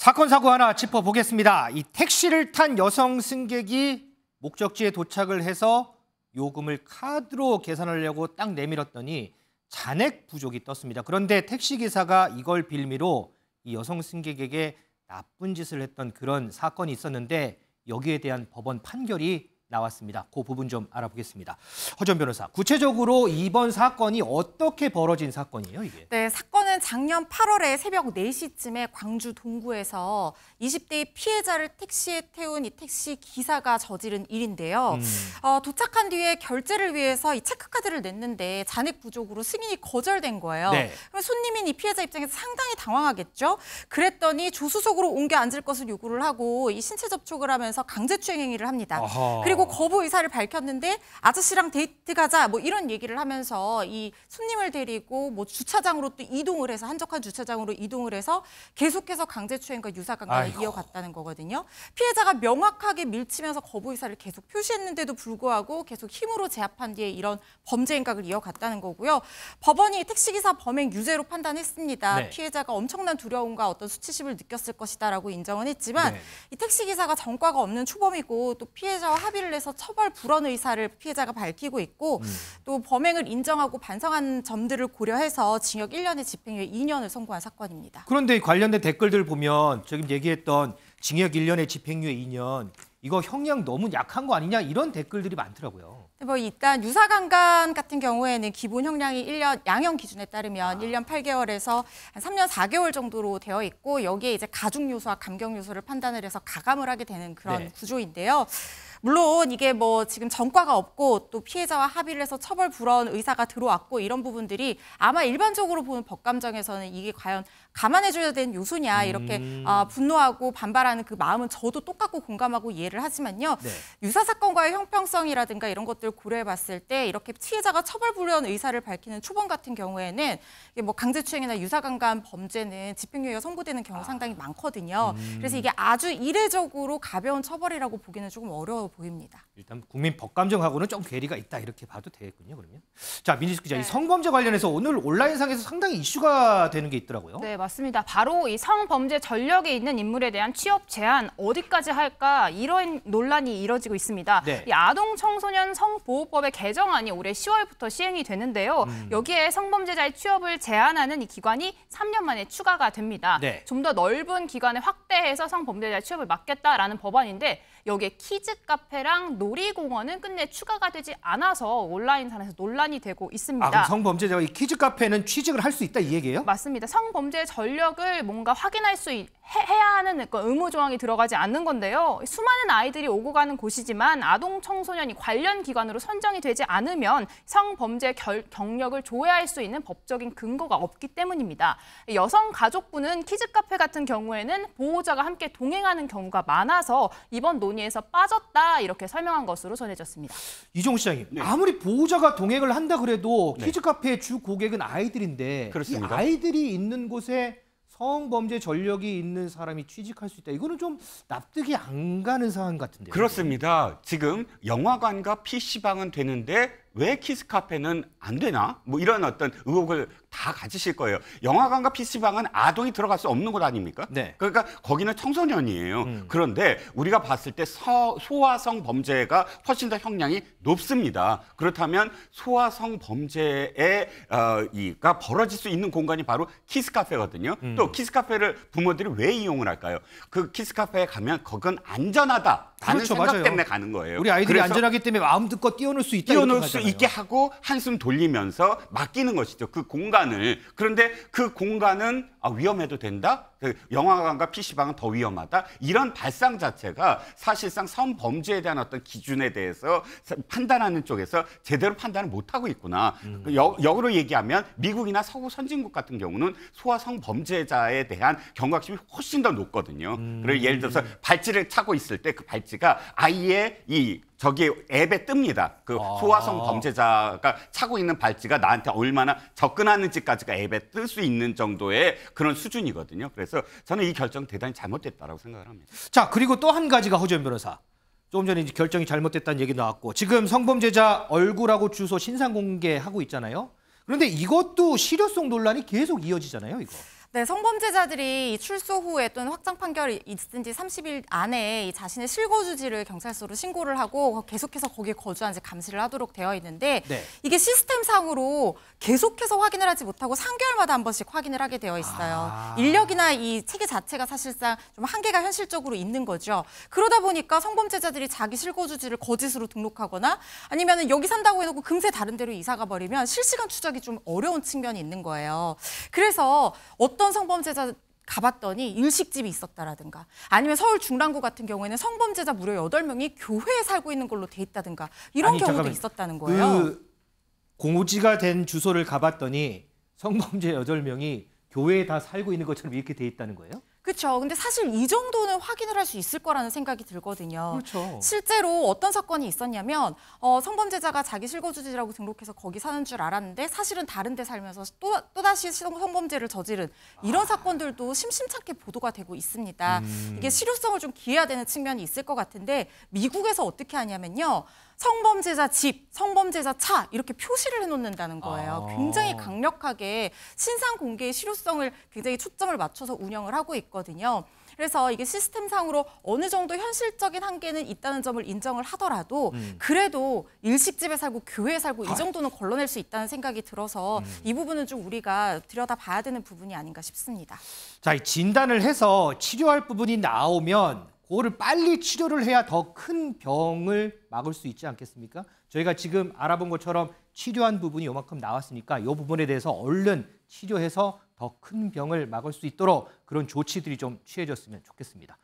사건 사고 하나 짚어보겠습니다. 이 택시를 탄 여성 승객이 목적지에 도착을 해서 요금을 카드로 계산하려고 딱 내밀었더니 잔액 부족이 떴습니다. 그런데 택시기사가 이걸 빌미로 이 여성 승객에게 나쁜 짓을 했던 그런 사건이 있었는데 여기에 대한 법원 판결이 나왔습니다. 그 부분 좀 알아보겠습니다. 허전 변호사, 구체적으로 이번 사건이 어떻게 벌어진 사건이에요, 이게? 네, 사건은 작년 8월에 새벽 4시쯤에 광주 동구에서 20대의 피해자를 택시에 태운 이 택시 기사가 저지른 일인데요. 도착한 뒤에 결제를 위해서 이 체크카드를 냈는데 잔액 부족으로 승인이 거절된 거예요. 네. 그럼 손님인 이 피해자 입장에서 상당히 당황하겠죠. 그랬더니 조수석으로 옮겨 앉을 것을 요구를 하고 이 신체 접촉을 하면서 강제추행 행위를 합니다. 아하. 그리고 거부 의사를 밝혔는데 아저씨랑 데이트 가자 뭐 이런 얘기를 하면서 이 손님을 데리고 뭐 주차장으로 또 이동을 해서 한적한 주차장으로 이동을 해서 계속해서 강제추행과 유사관계를 이어갔다는 거거든요. 피해자가 명확하게 밀치면서 거부 의사를 계속 표시했는데도 불구하고 계속 힘으로 제압한 뒤에 이런 범죄 행각을 이어갔다는 거고요. 법원이 택시기사 범행 유죄로 판단했습니다. 네. 피해자가 엄청난 두려움과 어떤 수치심을 느꼈을 것이다라고 인정은 했지만 네. 이 택시기사가 전과가 없는 초범이고 또 피해자와 합의를 해서 처벌 불원 의사를 피해자가 밝히고 있고 또 범행을 인정하고 반성한 점들을 고려해서 징역 1년에 집행유예 2년을 선고한 사건입니다. 그런데 관련된 댓글들 보면 지금 얘기했던 징역 1년에 집행유예 2년 이거 형량 너무 약한 거 아니냐 이런 댓글들이 많더라고요. 뭐 일단 유사강간 같은 경우에는 기본 형량이 1년 양형 기준에 따르면 1년 8개월에서 한 3년 4개월 정도로 되어 있고 여기에 이제 가중 요소와 감경 요소를 판단을 해서 가감을 하게 되는 그런 구조인데요. 물론 이게 뭐 지금 전과가 없고 또 피해자와 합의를 해서 처벌 불원 의사가 들어왔고 이런 부분들이 아마 일반적으로 보는 법감정에서는 이게 과연 감안해줘야 되는 요소냐 이렇게 분노하고 반발하는 그 마음은 저도 똑같고 공감하고 이해를 하지만요. 유사 사건과의 형평성이라든가 이런 것들을 고려해봤을 때 이렇게 피해자가 처벌 불원 의사를 밝히는 초범 같은 경우에는 이게 뭐 강제추행이나 유사강간 범죄는 집행유예가 선고되는 경우 상당히 많거든요. 그래서 이게 아주 이례적으로 가벼운 처벌이라고 보기는 조금 어려워 보입니다. 일단 국민 법감정하고는 좀 괴리가 있다 이렇게 봐도 되겠군요. 그러면. 자, 민지숙 기자, 이 성범죄 관련해서 오늘 온라인상에서 상당히 이슈가 되는 게 있더라고요. 네, 맞습니다. 바로 이 성범죄 전력에 있는 인물에 대한 취업 제한 어디까지 할까 이런 논란이 이뤄지고 있습니다. 네. 이 아동 청소년 성보호법의 개정안이 올해 10월부터 시행이 되는데요. 여기에 성범죄자의 취업을 제한하는 이 기관이 3년 만에 추가가 됩니다. 네. 좀 더 넓은 기관에 확대해서 성범죄자의 취업을 막겠다라는 법안인데 여기에 키즈 카페랑 놀이공원은 끝내 추가가 되지 않아서 온라인상에서 논란이 되고 있습니다. 그럼 성범죄자가 이 키즈 카페는 취직을 할 수 있다 이 얘기예요? 맞습니다. 성범죄 전력을 뭔가 확인할 수 해야 하는 의무 조항이 들어가지 않는 건데요. 수많은 아이들이 오고 가는 곳이지만 아동 청소년이 관련 기관으로 선정이 되지 않으면 성범죄 경력을 조회할 수 있는 법적인 근거가 없기 때문입니다. 여성가족부는 키즈카페 같은 경우에는 보호자가 함께 동행하는 경우가 많아서 이번 논의에서 빠졌다 이렇게 설명한 것으로 전해졌습니다. 이종우 시장님, 아무리 보호자가 동행을 한다 그래도 키즈카페의 주 고객은 아이들인데 그렇습니다. 이 아이들이 있는 곳에 성범죄 전력이 있는 사람이 취직할 수 있다. 이거는 좀 납득이 안 가는 상황 같은데요. 그렇습니다. 지금 영화관과 PC방은 되는데 왜 키즈카페는 안 되나? 뭐 이런 어떤 의혹을 다 가지실 거예요. 영화관과 PC방은 아동이 들어갈 수 없는 곳 아닙니까? 네. 그러니까 거기는 청소년이에요. 그런데 우리가 봤을 때 소아성 범죄가 훨씬 더 형량이 높습니다. 그렇다면 소아성 범죄가 벌어질 수 있는 공간이 바로 키즈카페거든요. 또 키즈카페를 부모들이 왜 이용을 할까요? 그 키즈카페에 가면 거긴 안전하다라는 그렇죠, 생각 맞아요. 때문에 가는 거예요. 우리 아이들이 안전하기 때문에 마음껏 뛰어놀 수 있다. 뛰어놀 수 있게 하고 한숨 돌리면서 맡기는 것이죠. 그 공간을. 그런데 그 공간은 위험해도 된다? 영화관과 PC방은 더 위험하다? 이런 발상 자체가 사실상 성범죄에 대한 어떤 기준에 대해서 판단하는 쪽에서 제대로 판단을 못하고 있구나. 역으로 얘기하면 미국이나 서구 선진국 같은 경우는 소아 성범죄자에 대한 경각심이 훨씬 더 높거든요. 그리고 예를 들어서 발찌를 차고 있을 때 그 발찌가 아이의 저기 앱에 뜹니다. 그 소아성 범죄자가 차고 있는 발찌가 나한테 얼마나 접근하는지까지가 앱에 뜰 수 있는 정도의 그런 수준이거든요. 그래서 저는 이 결정 대단히 잘못됐다고 생각을 합니다. 자, 그리고 또 한 가지가 허지연 변호사. 조금 전에 이제 결정이 잘못됐다는 얘기 나왔고 지금 성범죄자 얼굴하고 주소 신상 공개하고 있잖아요. 그런데 이것도 실효성 논란이 계속 이어지잖아요, 이거. 네, 성범죄자들이 이 출소 후에 또는 확정 판결이 있은 지 30일 안에 이 자신의 실거주지를 경찰서로 신고를 하고 계속해서 거기에 거주한지 감시를 하도록 되어 있는데 네. 이게 시스템상으로 계속해서 확인을 하지 못하고 3개월마다 한 번씩 확인을 하게 되어 있어요. 인력이나 이 체계 자체가 사실상 좀 한계가 현실적으로 있는 거죠. 그러다 보니까 성범죄자들이 자기 실거주지를 거짓으로 등록하거나 아니면 여기 산다고 해놓고 금세 다른 데로 이사가 버리면 실시간 추적이 좀 어려운 측면이 있는 거예요. 그래서 어떤 성범죄자 가봤더니 일식집이 있었다라든가 아니면 서울 중랑구 같은 경우에는 성범죄자 무려 8명이 교회에 살고 있는 걸로 돼 있다든가 이런 아니, 경우도 잠깐만. 있었다는 거예요. 그 공지가 된 주소를 가봤더니 성범죄 8명이 교회에 다 살고 있는 것처럼 이렇게 돼 있다는 거예요? 그렇죠. 근데 사실 이 정도는 확인을 할 수 있을 거라는 생각이 들거든요. 그렇죠. 실제로 어떤 사건이 있었냐면 성범죄자가 자기 실거주지라고 등록해서 거기 사는 줄 알았는데 사실은 다른 데 살면서 또다시 성범죄를 저지른 이런 사건들도 심심찮게 보도가 되고 있습니다. 이게 실효성을 좀 기해야 되는 측면이 있을 것 같은데 미국에서 어떻게 하냐면요. 성범죄자 집, 성범죄자 차 이렇게 표시를 해놓는다는 거예요. 굉장히 강력하게 신상 공개의 실효성을 굉장히 초점을 맞춰서 운영을 하고 있거든요. 그래서 이게 시스템상으로 어느 정도 현실적인 한계는 있다는 점을 인정을 하더라도 그래도 일식집에 살고 교회에 살고 이 정도는 걸러낼 수 있다는 생각이 들어서 이 부분은 좀 우리가 들여다봐야 되는 부분이 아닌가 싶습니다. 자, 이 진단을 해서 치료할 부분이 나오면 그거를 빨리 치료를 해야 더 큰 병을 막을 수 있지 않겠습니까? 저희가 지금 알아본 것처럼 치료한 부분이 요만큼 나왔으니까 이 부분에 대해서 얼른 치료해서 더 큰 병을 막을 수 있도록 그런 조치들이 좀 취해졌으면 좋겠습니다.